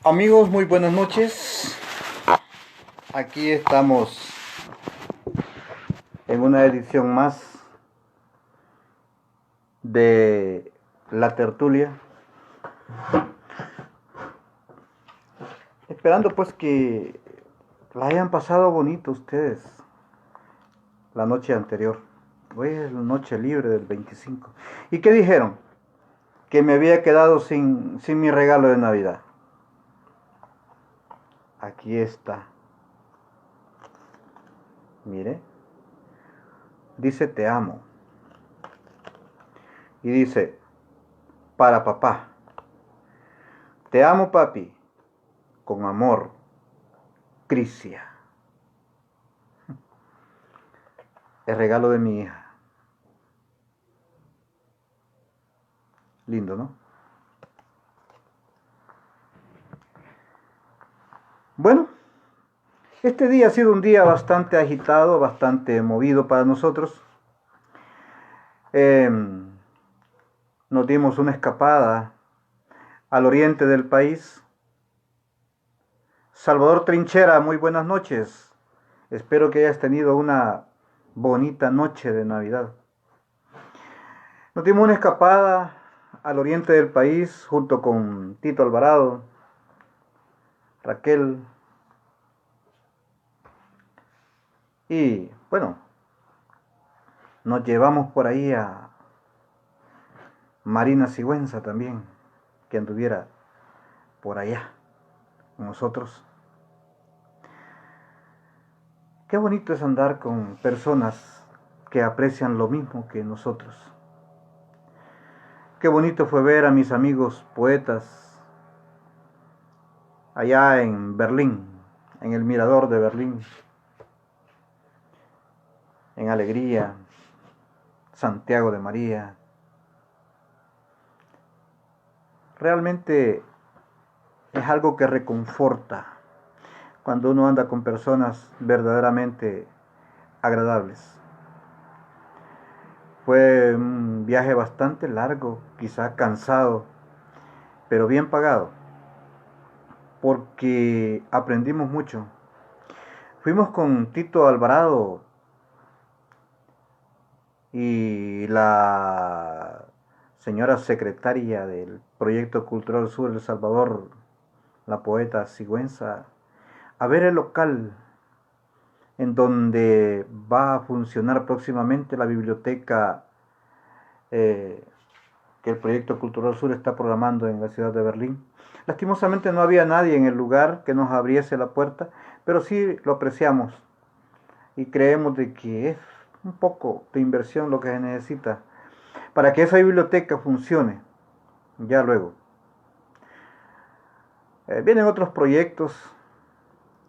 Amigos, muy buenas noches. Aquí estamos en una edición más de La Tertulia. Esperando pues que la hayan pasado bonito ustedes la noche anterior. Hoy es la noche libre del 25. ¿Y qué dijeron? Que me había quedado sin mi regalo de Navidad. Aquí está. Mire. Dice te amo. Y dice, para papá. Te amo, papi. Con amor, Crisia. El regalo de mi hija. Lindo, ¿no? Bueno, este día ha sido un día bastante agitado, bastante movido para nosotros. Nos dimos una escapada al oriente del país. Salvador Trinchera, muy buenas noches. Espero que hayas tenido una bonita noche de Navidad. Nos dimos una escapada al oriente del país junto con Tito Alvarado, Raquel y bueno, nos llevamos por ahí a Marina Sigüenza también, que anduviera por allá con nosotros. Qué bonito es andar con personas que aprecian lo mismo que nosotros. Qué bonito fue ver a mis amigos poetas allá en Berlín, en el Mirador de Berlín, en Alegría, Santiago de María. Realmente es algo que reconforta cuando uno anda con personas verdaderamente agradables. Fue un viaje bastante largo, quizá cansado, pero bien pagado, porque aprendimos mucho. Fuimos con Tito Alvarado y la señora secretaria del Proyecto Cultural Sur de El Salvador, la poeta Sigüenza, a ver el local en donde va a funcionar próximamente la biblioteca que el Proyecto Cultural Sur está programando en la ciudad de Berlín. Lastimosamente no había nadie en el lugar que nos abriese la puerta, pero sí lo apreciamos y creemos de que es un poco de inversión lo que se necesita para que esa biblioteca funcione ya luego. Vienen otros proyectos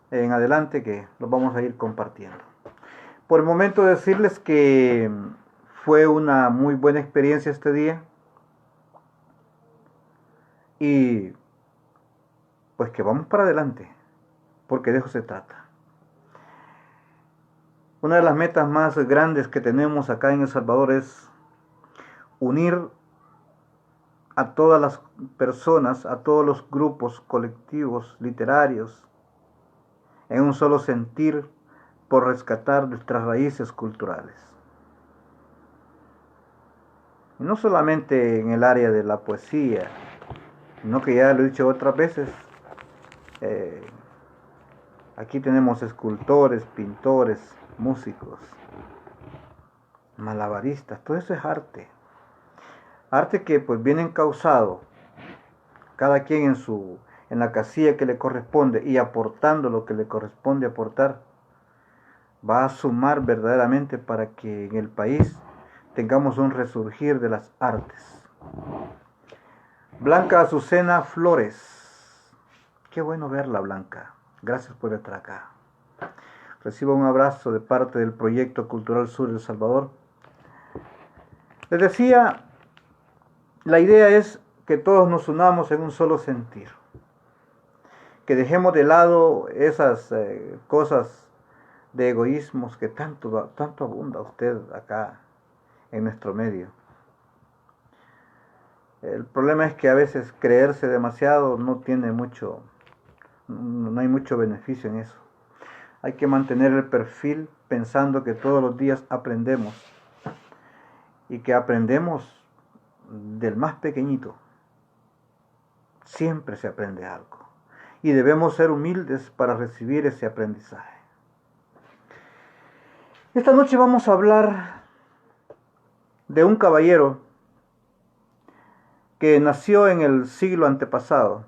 en adelante que los vamos a ir compartiendo. Por el momento decirles que fue una muy buena experiencia este día y pues que vamos para adelante, porque de eso se trata. Una de las metas más grandes que tenemos acá en El Salvador es unir a todas las personas, a todos los grupos colectivos literarios, en un solo sentir por rescatar nuestras raíces culturales. Y no solamente en el área de la poesía, sino que ya lo he dicho otras veces, aquí tenemos escultores, pintores, músicos, malabaristas, todo eso es arte. Arte que pues viene encauzado, cada quien en la casilla que le corresponde y aportando lo que le corresponde aportar, va a sumar verdaderamente para que en el país tengamos un resurgir de las artes. Blanca Azucena Flores, qué bueno verla, Blanca, gracias por estar acá. Reciba un abrazo de parte del Proyecto Cultural Sur de El Salvador. Les decía, la idea es que todos nos unamos en un solo sentir, que dejemos de lado esas cosas de egoísmos que tanto abunda usted acá en nuestro medio. El problema es que a veces creerse demasiado no tiene mucho No hay mucho beneficio en eso. Hay que mantener el perfil pensando que todos los días aprendemos y que aprendemos del más pequeñito. Siempre se aprende algo y debemos ser humildes para recibir ese aprendizaje. Esta noche vamos a hablar de un caballero que nació en el siglo antepasado.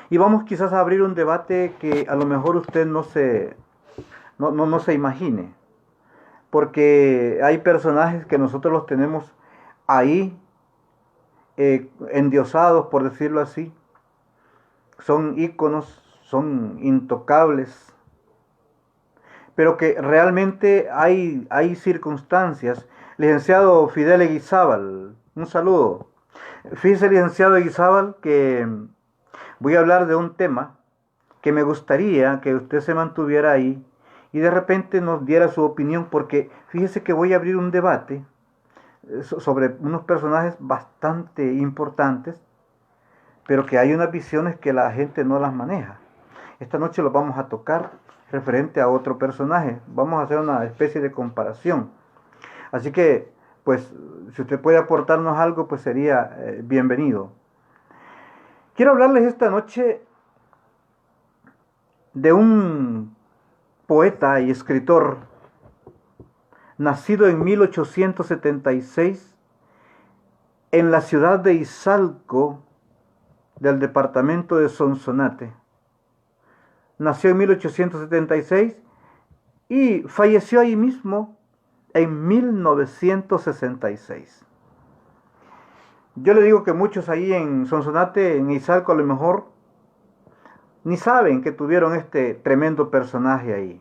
Y vamos quizás a abrir un debate que a lo mejor usted no se imagine, porque hay personajes que nosotros los tenemos ahí, endiosados, por decirlo así. Son íconos, son intocables, pero que realmente hay circunstancias. Licenciado Fidel Eguizábal, un saludo. Fíjese, licenciado Eguizábal, que voy a hablar de un tema que me gustaría que usted se mantuviera ahí y de repente nos diera su opinión, porque fíjese que voy a abrir un debate sobre unos personajes bastante importantes, pero que hay unas visiones que la gente no las maneja. Esta noche lo vamos a tocar referente a otro personaje. Vamos a hacer una especie de comparación. Así que, pues, si usted puede aportarnos algo, pues sería bienvenido. Quiero hablarles esta noche de un poeta y escritor nacido en 1876 en la ciudad de Izalco, del departamento de Sonsonate. Nació en 1876 y falleció ahí mismo en 1966. Yo le digo que muchos ahí en Sonsonate, en Izalco, a lo mejor ni saben que tuvieron este tremendo personaje ahí.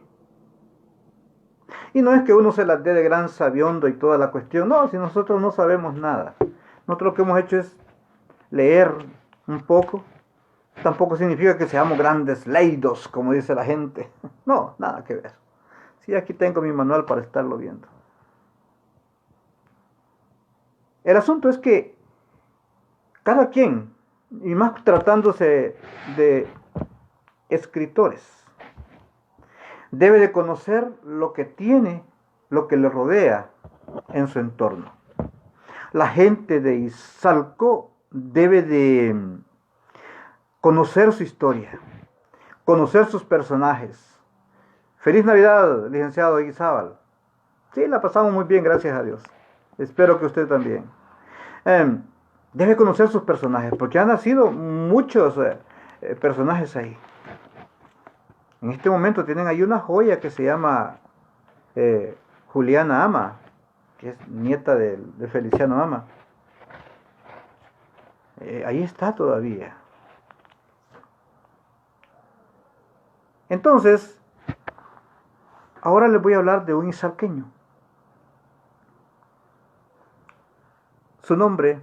Y no es que uno se las dé de gran sabiondo y toda la cuestión, no, si nosotros no sabemos nada. Nosotros lo que hemos hecho es leer un poco. Tampoco significa que seamos grandes leidos, como dice la gente. No, nada que ver. Sí, aquí tengo mi manual para estarlo viendo. El asunto es que cada quien, y más tratándose de escritores, debe de conocer lo que tiene, lo que le rodea en su entorno. La gente de Izalco debe de conocer su historia, conocer sus personajes. Feliz Navidad, licenciado Eguizábal. Sí, la pasamos muy bien, gracias a Dios. Espero que usted también. Debe conocer sus personajes, porque han nacido muchos personajes ahí. En este momento tienen ahí una joya que se llama Juliana Ama, que es nieta de Feliciano Ama. Ahí está todavía. Entonces, ahora les voy a hablar de un izalqueño. Su nombre,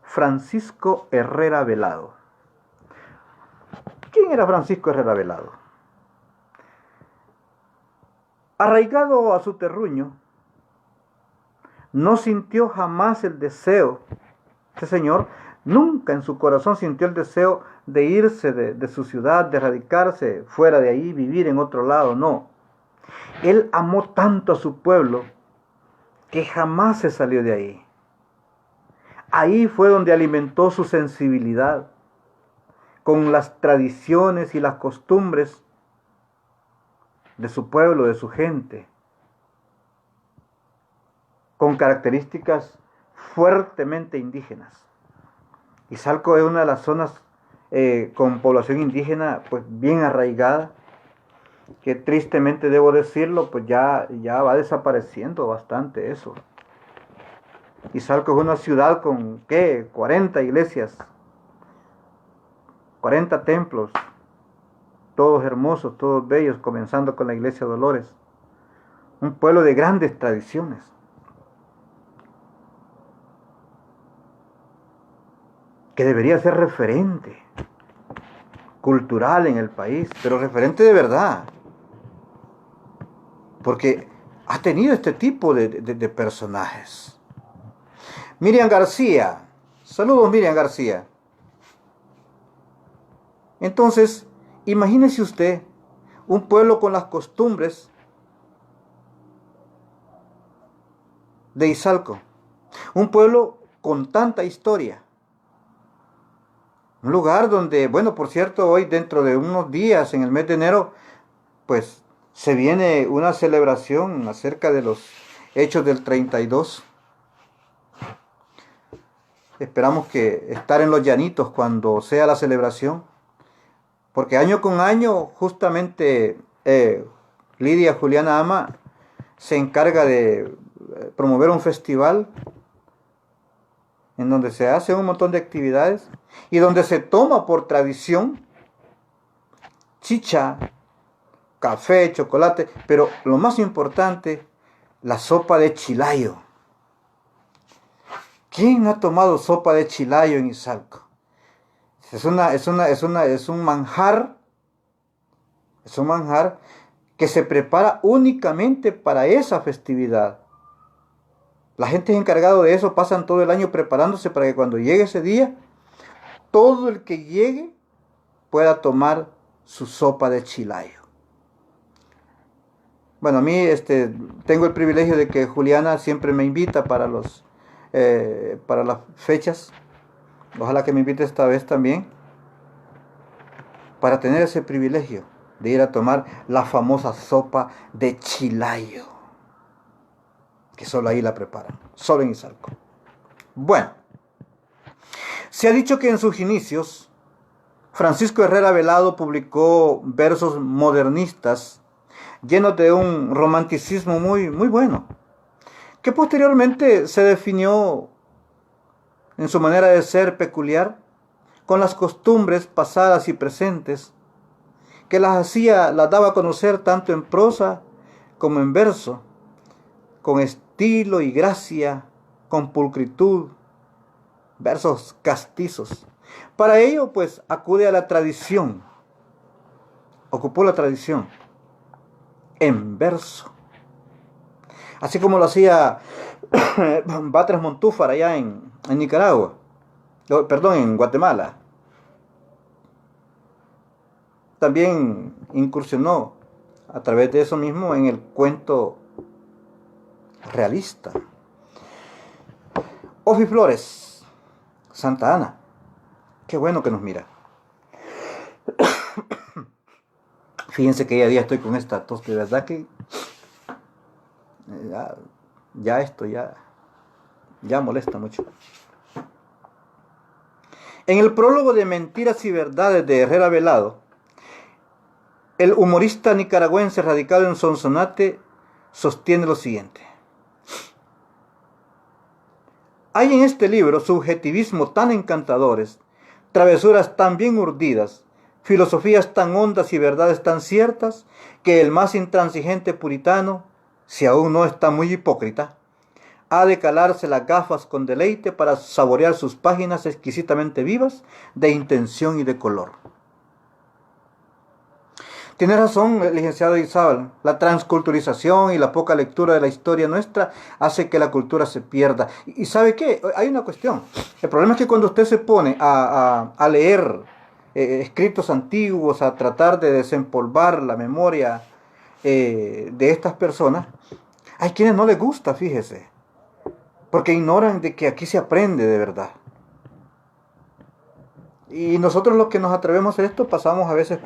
Francisco Herrera Velado. ¿Quién era Francisco Herrera Velado? Arraigado a su terruño, no sintió jamás el deseo. Este señor nunca en su corazón sintió el deseo de irse de su ciudad, de radicarse fuera de ahí, vivir en otro lado, no. Él amó tanto a su pueblo que jamás se salió de ahí. Ahí fue donde alimentó su sensibilidad con las tradiciones y las costumbres de su pueblo, de su gente, con características fuertemente indígenas. Izalco es una de las zonas con población indígena pues bien arraigada, que tristemente debo decirlo, pues ya va desapareciendo bastante eso. Izalco es una ciudad con, ¿qué? 40 iglesias, 40 templos, todos hermosos, todos bellos, comenzando con la iglesia Dolores. Un pueblo de grandes tradiciones. Que debería ser referente cultural en el país, pero referente de verdad. Porque ha tenido este tipo de personajes. Miriam García. Saludos, Miriam García. Entonces, imagínese usted un pueblo con las costumbres de Izalco, un pueblo con tanta historia, un lugar donde, bueno, por cierto, hoy dentro de unos días, en el mes de enero, pues se viene una celebración acerca de los hechos del 32. Esperamos que estar en los llanitos cuando sea la celebración, porque año con año justamente Lidia Juliana Ama se encarga de promover un festival en donde se hace un montón de actividades y donde se toma por tradición chicha, café, chocolate, pero lo más importante, la sopa de chilayo. ¿Quién no ha tomado sopa de chilayo en Izalco? Es un manjar, que se prepara únicamente para esa festividad. La gente encargada de eso pasan todo el año preparándose para que cuando llegue ese día, todo el que llegue pueda tomar su sopa de chilayo. Bueno, a mí tengo el privilegio de que Juliana siempre me invita para las fechas. Ojalá que me invite esta vez también, para tener ese privilegio de ir a tomar la famosa sopa de chilayo, que solo ahí la preparan, solo en Izalco. Bueno, se ha dicho que en sus inicios Francisco Herrera Velado publicó versos modernistas llenos de un romanticismo muy, muy bueno, que posteriormente se definió en su manera de ser peculiar con las costumbres pasadas y presentes, que las daba a conocer tanto en prosa como en verso, con estilo y gracia, con pulcritud, versos castizos. Para ello, pues, acude a la tradición, ocupó la tradición en verso, así como lo hacía Batres Montúfar allá en Nicaragua, perdón, en Guatemala. También incursionó a través de eso mismo en el cuento realista. Ofi Flores, Santa Ana, qué bueno que nos mira. Fíjense que ya estoy con esta tos, de verdad que ya molesta mucho. En el prólogo de Mentiras y Verdades de Herrera Velado, el humorista nicaragüense radicado en Sonsonate sostiene lo siguiente: hay en este libro subjetivismos tan encantadores, travesuras tan bien urdidas, filosofías tan hondas y verdades tan ciertas, que el más intransigente puritano, si aún no está muy hipócrita, ha de calarse las gafas con deleite para saborear sus páginas exquisitamente vivas de intención y de color. Tiene razón el licenciado Izábal, la transculturización y la poca lectura de la historia nuestra hace que la cultura se pierda. ¿Y sabe qué? Hay una cuestión. El problema es que cuando usted se pone a leer escritos antiguos, a tratar de desempolvar la memoria de estas personas, hay quienes no les gusta, fíjese, porque ignoran de que aquí se aprende de verdad. Y nosotros los que nos atrevemos a hacer esto pasamos a veces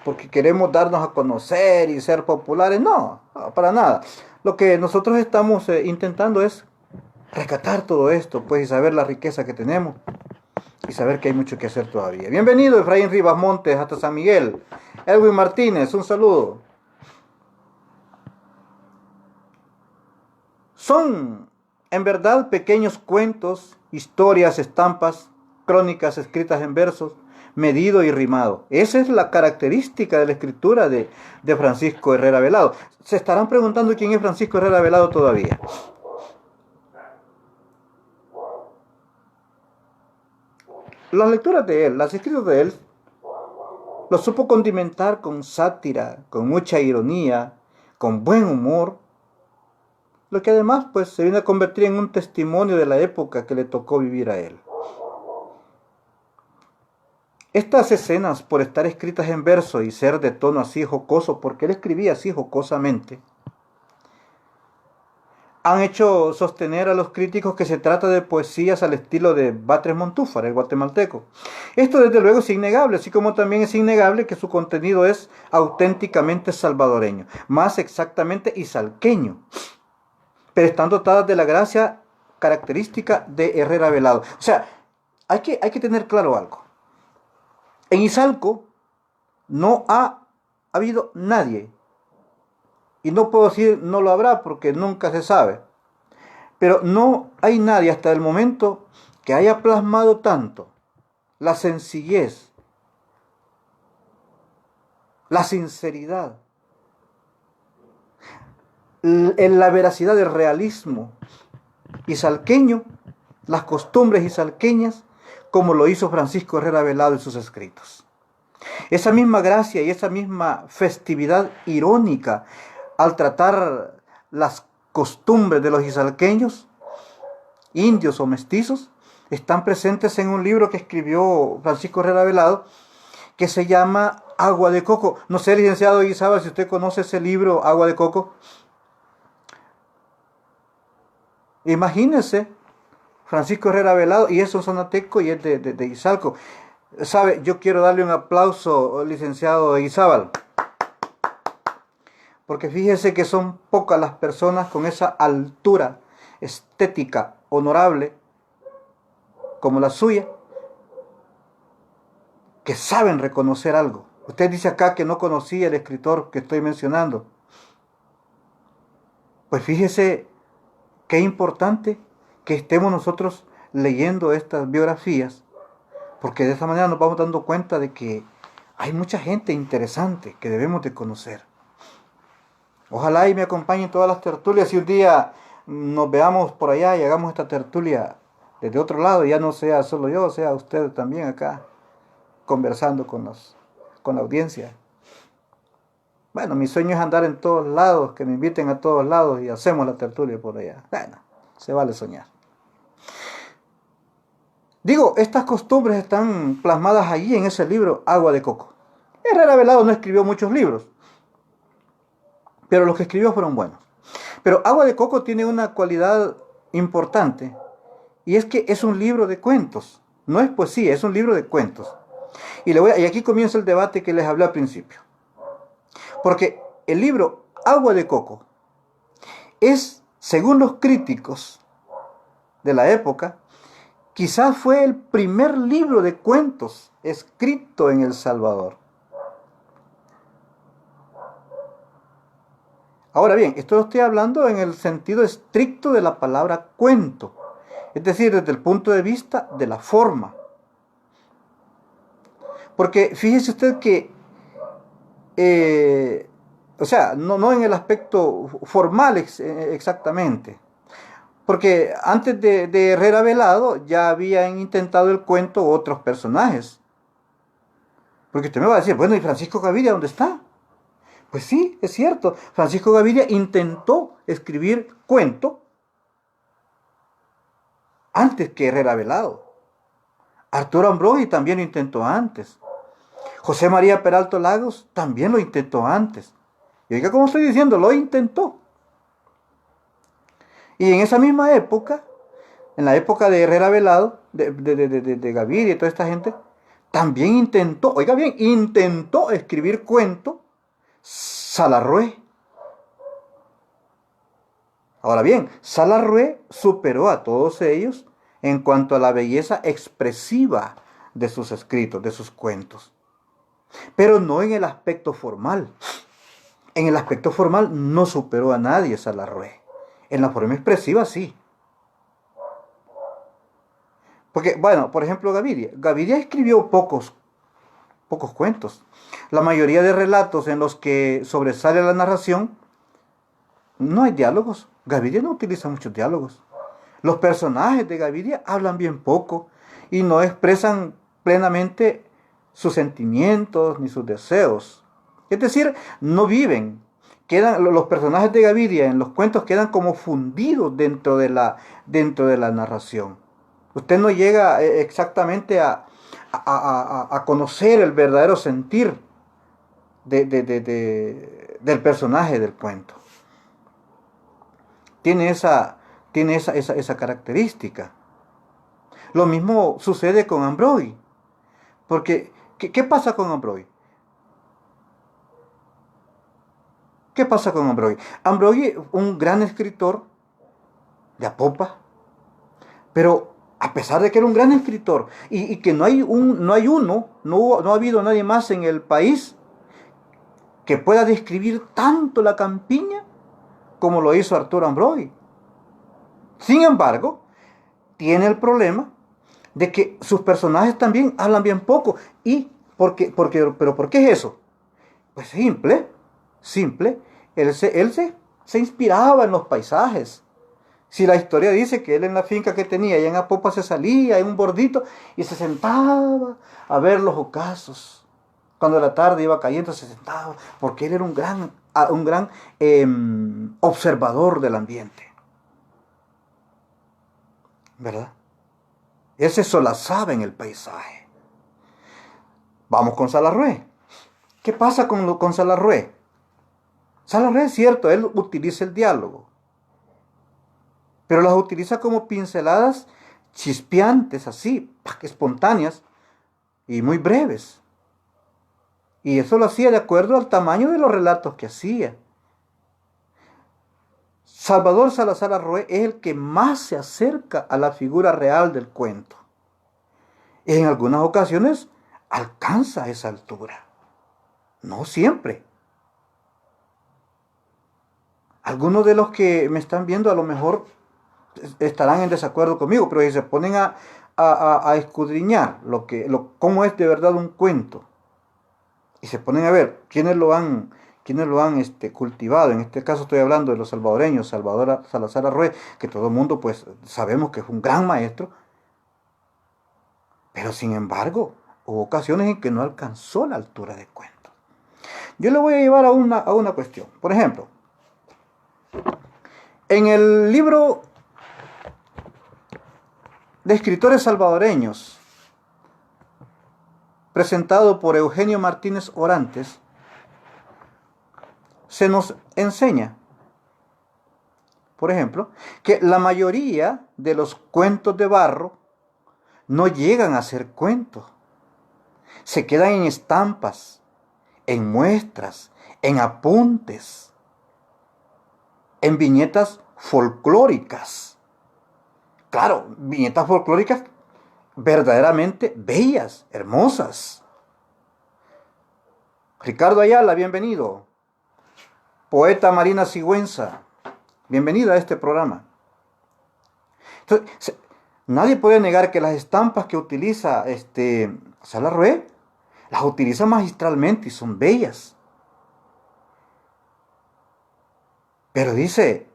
porque queremos darnos a conocer y ser populares. No, para nada. Lo que nosotros estamos intentando es rescatar todo esto, pues, y saber la riqueza que tenemos y saber que hay mucho que hacer todavía. Bienvenido Efraín Rivas Montes hasta San Miguel. Edwin Martínez, un saludo. Son en verdad pequeños cuentos, historias, estampas, crónicas escritas en versos, medido y rimado. Esa es la característica de la escritura de Francisco Herrera Velado. Se estarán preguntando quién es Francisco Herrera Velado todavía. Las lecturas de él, las escritos de él, lo supo condimentar con sátira, con mucha ironía, con buen humor, lo que además pues se viene a convertir en un testimonio de la época que le tocó vivir a él. Estas escenas, por estar escritas en verso y ser de tono así jocoso, porque él escribía así jocosamente, han hecho sostener a los críticos que se trata de poesías al estilo de Batres Montúfar, el guatemalteco. Esto desde luego es innegable, así como también es innegable que su contenido es auténticamente salvadoreño, más exactamente izalqueño, pero están dotadas de la gracia característica de Herrera Velado. O sea, hay que tener claro algo. En Izalco no ha habido nadie, y no puedo decir no lo habrá porque nunca se sabe, pero no hay nadie hasta el momento que haya plasmado tanto la sencillez, la sinceridad, en la veracidad del realismo izalqueño, las costumbres izalqueñas, como lo hizo Francisco Herrera Velado en sus escritos. Esa misma gracia y esa misma festividad irónica al tratar las costumbres de los izalqueños, indios o mestizos, están presentes en un libro que escribió Francisco Herrera Velado, que se llama Agua de Coco. No sé, licenciado Guizaba, si usted conoce ese libro, Agua de Coco. Imagínese, Francisco Herrera Velado, y es un sonateco y es de Izalco. Sabe, yo quiero darle un aplauso, licenciado Izábal, porque fíjese que son pocas las personas con esa altura estética honorable como la suya, que saben reconocer algo. Usted dice acá que no conocía el escritor que estoy mencionando. Pues fíjese qué importante que estemos nosotros leyendo estas biografías, porque de esa manera nos vamos dando cuenta de que hay mucha gente interesante que debemos de conocer. Ojalá y me acompañen todas las tertulias y un día nos veamos por allá y hagamos esta tertulia desde otro lado, ya no sea solo yo, sea usted también acá, conversando con la audiencia. Bueno, mi sueño es andar en todos lados, que me inviten a todos lados y hacemos la tertulia por allá. Bueno, se vale soñar. Digo, estas costumbres están plasmadas allí en ese libro, Agua de Coco. Herrera Velado no escribió muchos libros, pero los que escribió fueron buenos. Pero Agua de Coco tiene una cualidad importante, y es que es un libro de cuentos. No es poesía, es un libro de cuentos. Y aquí comienza el debate que les hablé al principio. Porque el libro Agua de Coco es, según los críticos de la época, quizás fue el primer libro de cuentos escrito en El Salvador. Ahora bien, esto lo estoy hablando en el sentido estricto de la palabra cuento, es decir, desde el punto de vista de la forma. Porque fíjese usted que, o sea, no en el aspecto formal exactamente, porque antes de Herrera Velado ya habían intentado el cuento otros personajes. Porque usted me va a decir, bueno, ¿y Francisco Gaviria dónde está? Pues sí, es cierto, Francisco Gaviria intentó escribir cuento antes que Herrera Velado. Arturo Ambrogi también lo intentó antes. José María Peralta Lagos también lo intentó antes. Y oiga, como estoy diciendo, lo intentó. Y en esa misma época, en la época de Herrera Velado, de Gaviria y toda esta gente, también intentó, oiga bien, intentó escribir cuento Salarrué. Ahora bien, Salarrué superó a todos ellos en cuanto a la belleza expresiva de sus escritos, de sus cuentos. Pero no en el aspecto formal. En el aspecto formal no superó a nadie Salarrué. En la forma expresiva sí. Porque, bueno, por ejemplo, Gaviria escribió pocos cuentos. La mayoría de relatos en los que sobresale la narración, no hay diálogos. Gaviria no utiliza muchos diálogos. Los personajes de Gaviria hablan bien poco y no expresan plenamente sus sentimientos ni sus deseos. Es decir, no viven. Los personajes de Gaviria en los cuentos quedan como fundidos dentro de la narración. Usted no llega exactamente a a conocer el verdadero sentir del personaje del cuento. Tiene esa característica. Lo mismo sucede con Ambroy. Porque, ¿qué pasa con Ambroy? ¿Qué pasa con Ambroy? Ambroy, un gran escritor de Apopa, pero a pesar de que era un gran escritor y que no ha habido nadie más en el país que pueda describir tanto la campiña como lo hizo Arturo Ambroy. Sin embargo, tiene el problema de que sus personajes también hablan bien poco. ¿Pero por qué es eso? Pues simple. Él se inspiraba en los paisajes. Si la historia dice que él en la finca que tenía allá en Apopa se salía en un bordito y se sentaba a ver los ocasos. Cuando la tarde iba cayendo se sentaba, porque él era un gran observador del ambiente. ¿Verdad? Él se solazaba en el paisaje. Vamos con Salarrué. ¿Qué pasa con Salarrué? Salarrué es cierto, él utiliza el diálogo, pero las utiliza como pinceladas chispeantes, así, espontáneas y muy breves. Y eso lo hacía de acuerdo al tamaño de los relatos que hacía. Salvador Salazar Arroé es el que más se acerca a la figura real del cuento. Y en algunas ocasiones alcanza esa altura. No siempre. Algunos de los que me están viendo a lo mejor estarán en desacuerdo conmigo, pero si se ponen a escudriñar cómo es de verdad un cuento, y se ponen a ver quiénes lo han cultivado. En este caso estoy hablando de los salvadoreños, Salvador Salazar Arroé, que todo el mundo pues sabemos que es un gran maestro, pero sin embargo hubo ocasiones en que no alcanzó la altura de cuento. Yo le voy a llevar a una cuestión. Por ejemplo, en el libro de escritores salvadoreños, presentado por Eugenio Martínez Orantes, se nos enseña, por ejemplo, que la mayoría de los cuentos de barro no llegan a ser cuentos. Se quedan en estampas, en muestras, en apuntes, en viñetas folclóricas. Claro, viñetas folclóricas verdaderamente bellas, hermosas. Ricardo Ayala, bienvenido. Poeta Marina Sigüenza, bienvenida a este programa. Entonces, nadie puede negar que las estampas que utiliza Salarrué las utiliza magistralmente y son bellas. Pero dice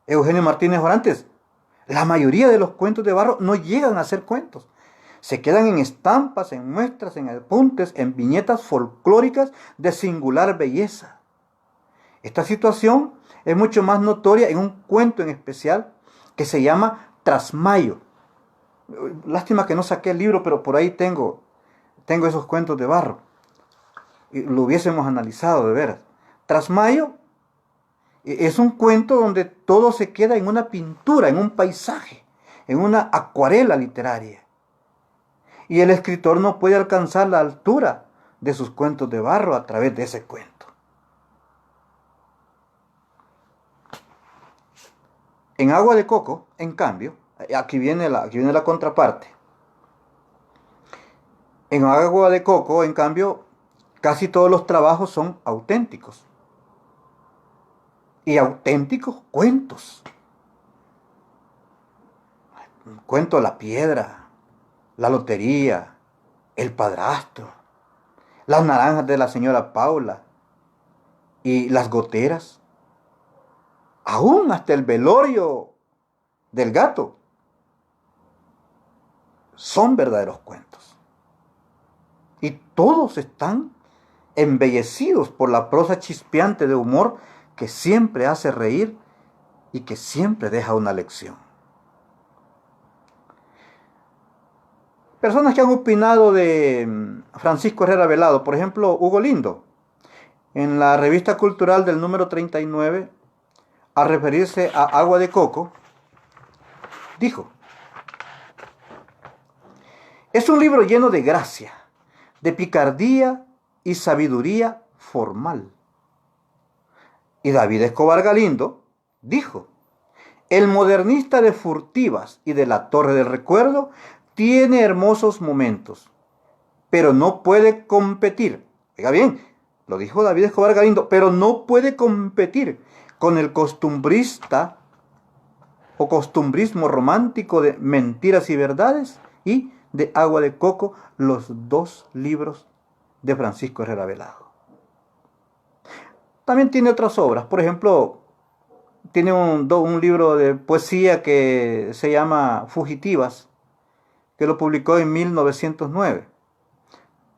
Eugenio Martínez Orantes, la mayoría de los cuentos de barro no llegan a ser cuentos. Se quedan en estampas, en muestras, en apuntes, en viñetas folclóricas de singular belleza. Esta situación es mucho más notoria en un cuento en especial que se llama Trasmayo. Lástima que no saqué el libro, pero por ahí tengo esos cuentos de barro. Y lo hubiésemos analizado de veras. Trasmayo es un cuento donde todo se queda en una pintura, en un paisaje, en una acuarela literaria. Y el escritor no puede alcanzar la altura de sus cuentos de barro a través de ese cuento. En Agua de Coco, en cambio, aquí viene la contraparte. En Agua de Coco, en cambio, casi todos los trabajos son auténticos. Y auténticos cuentos. Cuento La Piedra, La Lotería, El Padrastro, Las Naranjas de la Señora Paula y Las Goteras. Aún hasta El Velorio del Gato son verdaderos cuentos. Y todos están embellecidos por la prosa chispeante de humor que siempre hace reír y que siempre deja una lección. Personas que han opinado de Francisco Herrera Velado, por ejemplo, Hugo Lindo, en la revista cultural del número 39, al referirse a Agua de Coco, dijo: es un libro lleno de gracia, de picardía y sabiduría formal. Y David Escobar Galindo dijo: el modernista de Furtivas y de la Torre del Recuerdo tiene hermosos momentos, pero no puede competir. Oiga bien, lo dijo David Escobar Galindo, pero no puede competir con el costumbrista o costumbrismo romántico de Mentiras y Verdades y de Agua de Coco, los dos libros de Francisco Herrera Velado. También tiene otras obras, por ejemplo, tiene un libro de poesía que se llama Fugitivas, que lo publicó en 1909.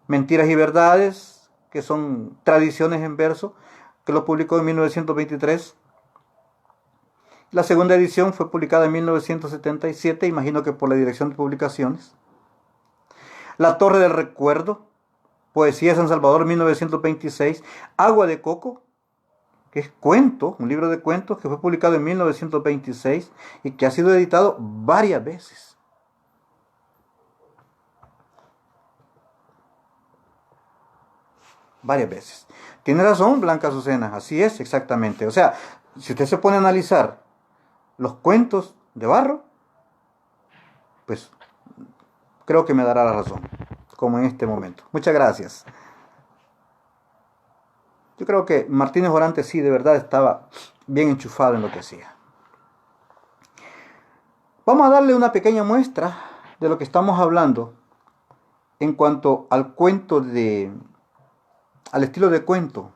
Mentiras y Verdades, que son tradiciones en verso, que lo publicó en 1923. La segunda edición fue publicada en 1977, imagino que por la Dirección de Publicaciones. La Torre del Recuerdo, Poesía de San Salvador, 1926. Agua de Coco, que es cuento, un libro de cuentos que fue publicado en 1926 y que ha sido editado varias veces. Varias veces. Tiene razón Blanca Azucena, así es exactamente. O sea, si usted se pone a analizar los cuentos de Barro, pues creo que me dará la razón, como en este momento. Muchas gracias. Yo creo que Martínez Orante sí, de verdad estaba bien enchufado en lo que hacía. Vamos a darle una pequeña muestra de lo que estamos hablando en cuanto al al estilo de cuento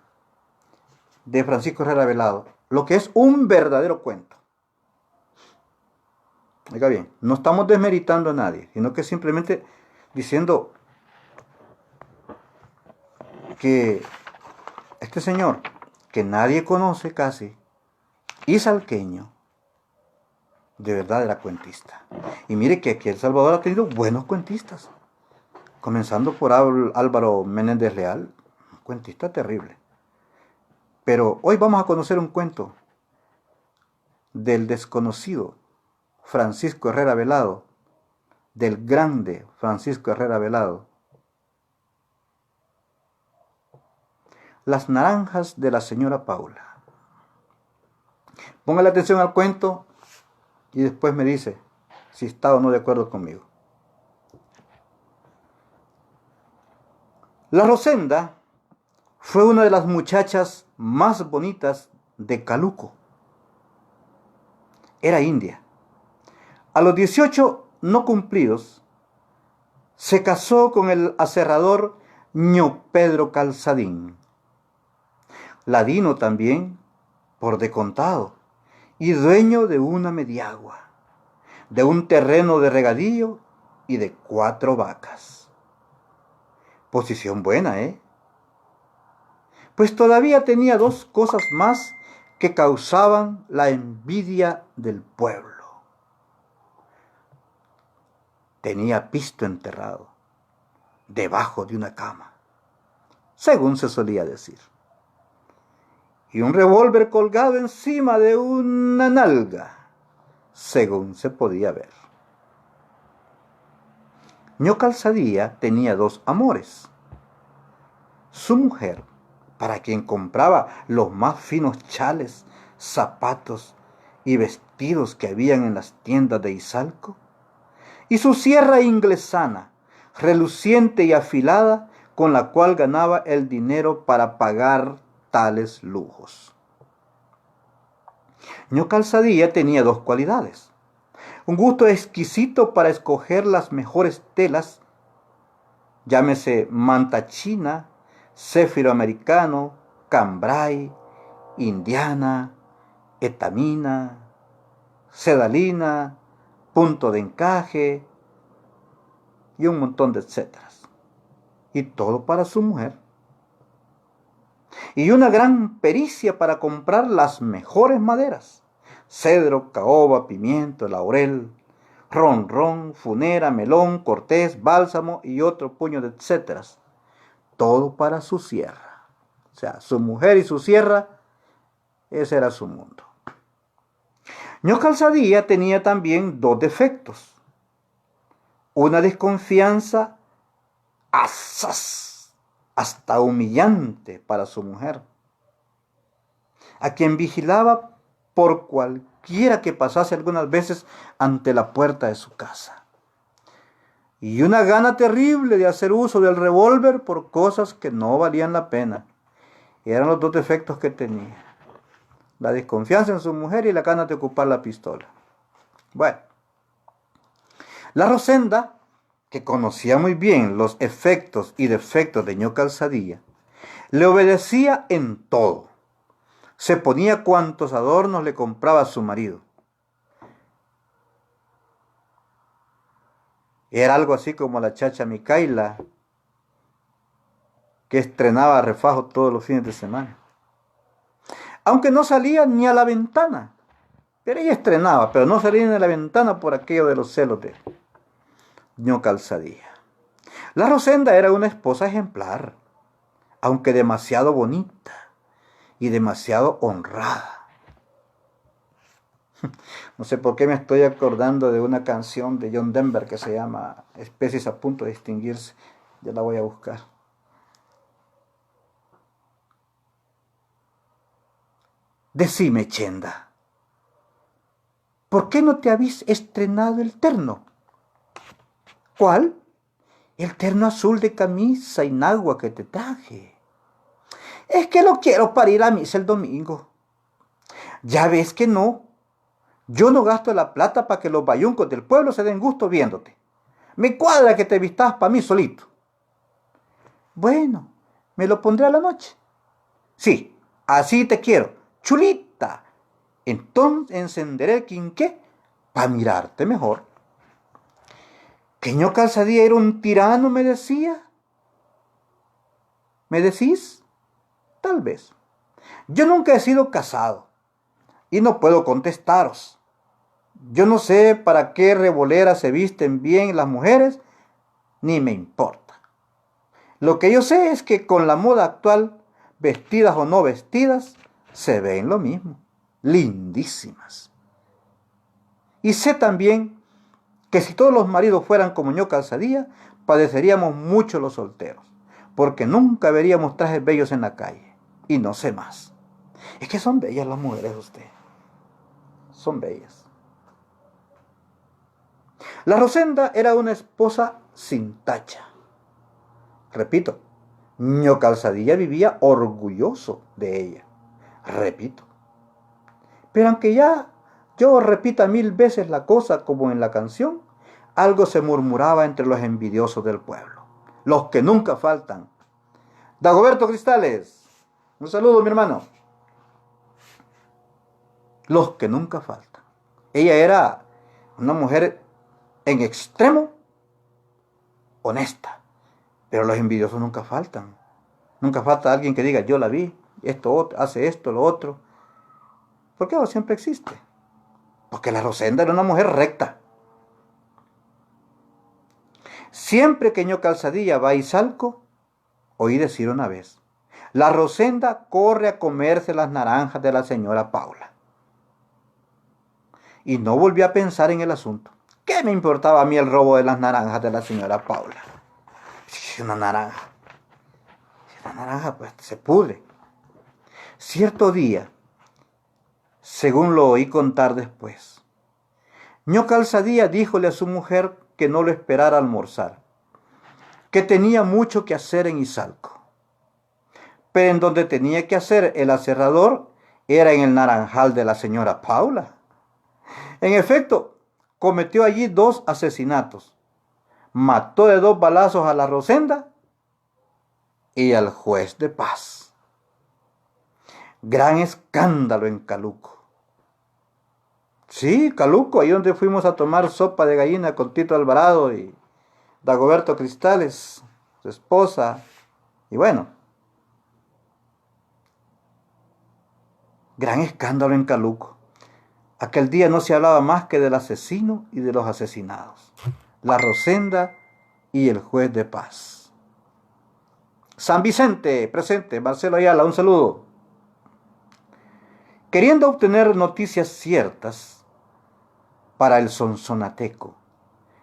de Francisco Herrera Velado, lo que es un verdadero cuento. Oiga bien, no estamos desmeritando a nadie, sino que simplemente diciendo que este señor, que nadie conoce casi, izalqueño, de verdad era cuentista. Y mire que aquí El Salvador ha tenido buenos cuentistas, comenzando por Álvaro Menéndez Leal, un cuentista terrible. Pero hoy vamos a conocer un cuento del desconocido Francisco Herrera Velado, del grande Francisco Herrera Velado. Las naranjas de la señora Paula. Póngale atención al cuento y después me dice si está o no de acuerdo conmigo. La Rosenda fue una de las muchachas más bonitas de Caluco. Era india. A los 18 no cumplidos, se casó con el aserrador ño Pedro Calzadín. Ladino también, por de contado, y dueño de una mediagua, de un terreno de regadío y de 4 vacas. Posición buena, ¿eh? Pues todavía tenía 2 cosas más que causaban la envidia del pueblo. Tenía pisto enterrado debajo de una cama, según se solía decir, y un revólver colgado encima de una nalga, según se podía ver. Ño Calzadilla tenía 2 amores: su mujer, para quien compraba los más finos chales, zapatos y vestidos que habían en las tiendas de Izalco, y su sierra inglesana, reluciente y afilada, con la cual ganaba el dinero para pagar tales lujos. Ño Calzadilla tenía 2 cualidades: un gusto exquisito para escoger las mejores telas, llámese manta china, céfiro americano, cambray, indiana, etamina, sedalina, punto de encaje y un montón de etcéteras. Y todo para su mujer. Y una gran pericia para comprar las mejores maderas: cedro, caoba, pimiento, laurel, ron, funera, melón, cortés, bálsamo y otro puño de etcéteras. Todo para su sierra. O sea, su mujer y su sierra, ese era su mundo. Ño Calzadilla tenía también dos defectos. Una desconfianza asaz, hasta humillante para su mujer, a quien vigilaba por cualquiera que pasase algunas veces ante la puerta de su casa. Y una gana terrible de hacer uso del revólver por cosas que no valían la pena. Eran los dos defectos que tenía. La desconfianza en su mujer y la gana de ocupar la pistola. Bueno, la Rosenda, que conocía muy bien los efectos y defectos de Ño Calzadilla, le obedecía en todo. Se ponía cuantos adornos le compraba a su marido. Era algo así como la chacha Micaela, que estrenaba refajo todos los fines de semana. Aunque no salía ni a la ventana, pero ella estrenaba, pero no salía ni a la ventana por aquello de los celos de Ño Calzadilla. La Rosenda era una esposa ejemplar, aunque demasiado bonita y demasiado honrada. No sé por qué me estoy acordando de una canción de John Denver que se llama Especies a punto de extinguirse. Ya la voy a buscar. Decime, Chenda, ¿por qué no te habéis estrenado el terno? ¿Cuál? El terno azul de camisa y nagua que te traje. Es que lo quiero para ir a misa el domingo. Ya ves que no. Yo no gasto la plata para que los bayuncos del pueblo se den gusto viéndote. Me cuadra que te vistas para mí solito. Bueno, me lo pondré a la noche. Sí, así te quiero, chulita. Entonces encenderé el quinqué para mirarte mejor. ¿Que Ño Calzadilla era un tirano, me decía? ¿Me decís? Tal vez. Yo nunca he sido casado y no puedo contestaros. Yo no sé para qué revoleras se visten bien las mujeres, ni me importa. Lo que yo sé es que con la moda actual, vestidas o no vestidas, se ven lo mismo, lindísimas. Y sé también que si todos los maridos fueran como Ño Calzadilla, padeceríamos mucho los solteros, porque nunca veríamos trajes bellos en la calle. Y no sé más. Es que son bellas las mujeres de usted. Son bellas. La Rosenda era una esposa sin tacha. Repito, Ño Calzadilla vivía orgulloso de ella. Repito. Pero aunque ya yo repita 1000 veces la cosa como en la canción, algo se murmuraba entre los envidiosos del pueblo. Los que nunca faltan. Dagoberto Cristales, un saludo, mi hermano. Los que nunca faltan. Ella era una mujer en extremo honesta, pero los envidiosos nunca faltan. Nunca falta alguien que diga, yo la vi, esto hace esto, lo otro. ¿Por qué siempre existe? Porque la Rosenda era una mujer recta. Siempre que Ño Calzadilla va a Izalco, oí decir una vez, la Rosenda corre a comerse las naranjas de la señora Paula. Y no volví a pensar en el asunto. ¿Qué me importaba a mí el robo de las naranjas de la señora Paula? Una naranja. La naranja pues se pudre. Cierto día, según lo oí contar después, Ño Calzadilla díjole a su mujer que no lo esperara almorzar, que tenía mucho que hacer en Izalco. Pero en donde tenía que hacer el aserrador era en el naranjal de la señora Paula. En efecto, cometió allí 2 asesinatos. Mató de 2 balazos a la Rosenda y al juez de paz. Gran escándalo en Caluco. Sí, Caluco, ahí donde fuimos a tomar sopa de gallina con Tito Alvarado y Dagoberto Cristales, su esposa. Y bueno, gran escándalo en Caluco. Aquel día no se hablaba más que del asesino y de los asesinados, la Rosenda y el juez de paz. San Vicente, presente. Marcelo Ayala, un saludo. Queriendo obtener noticias ciertas para el Sonsonateco,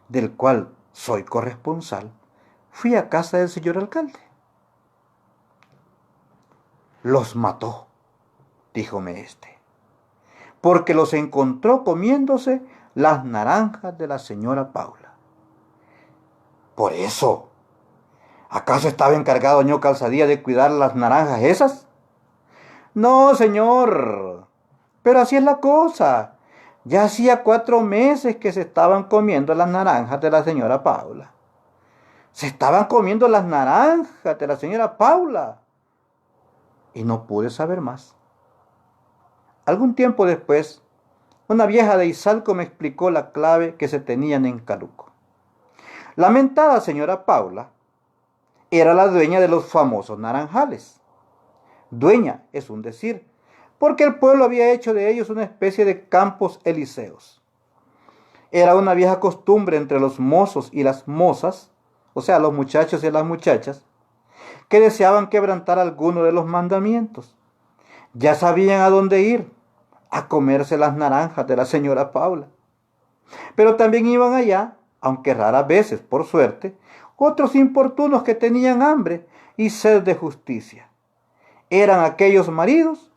del cual soy corresponsal, fui a casa del señor alcalde. Los mató, díjome este, porque los encontró comiéndose las naranjas de la señora Paula. Por eso, ¿acaso estaba encargado doña Calzadilla de cuidar las naranjas esas? No, señor, pero así es la cosa. Ya hacía 4 meses que se estaban comiendo las naranjas de la señora Paula. Se estaban comiendo las naranjas de la señora Paula. Y no pude saber más. Algún tiempo después, una vieja de Izalco me explicó la clave que se tenían en Caluco. La mentada señora Paula era la dueña de los famosos naranjales. Dueña es un decir, porque el pueblo había hecho de ellos una especie de campos elíseos. Era una vieja costumbre entre los mozos y las mozas, o sea, los muchachos y las muchachas, que deseaban quebrantar alguno de los mandamientos. Ya sabían a dónde ir, a comerse las naranjas de la señora Paula. Pero también iban allá, aunque raras veces, por suerte, otros importunos que tenían hambre y sed de justicia. Eran aquellos maridos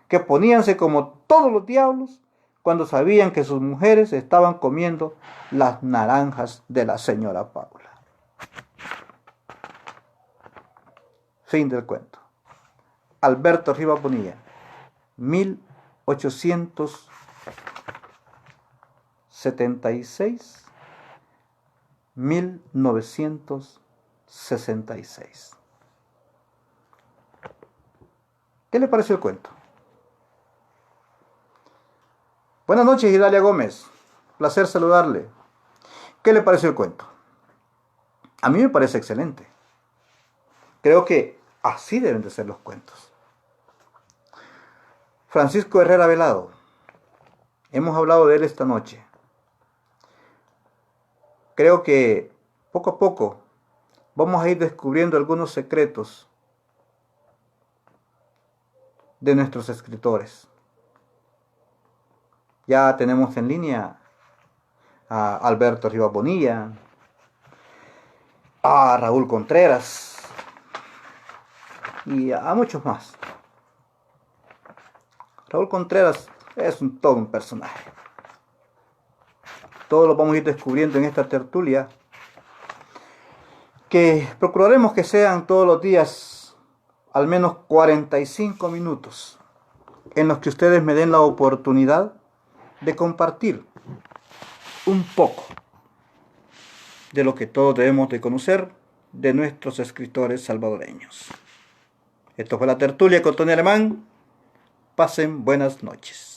que poníanse como todos los diablos cuando sabían que sus mujeres estaban comiendo las naranjas de la señora Paula. Fin del cuento. Alberto Rivas Bonilla, 1876-1966. ¿Qué le pareció el cuento? Buenas noches, Idalia Gómez. Placer saludarle. ¿Qué le pareció el cuento? A mí me parece excelente. Creo que así deben de ser los cuentos. Francisco Herrera Velado. Hemos hablado de él esta noche. Creo que poco a poco vamos a ir descubriendo algunos secretos de nuestros escritores. Ya tenemos en línea a Alberto Rivas Bonilla, a Raúl Contreras y a muchos más. Raúl Contreras es todo un personaje. Todos lo vamos a ir descubriendo en esta tertulia, que procuraremos que sean todos los días al menos 45 minutos en los que ustedes me den la oportunidad de compartir un poco de lo que todos debemos de conocer de nuestros escritores salvadoreños. Esto fue la tertulia con Tony Alemán. Pasen buenas noches.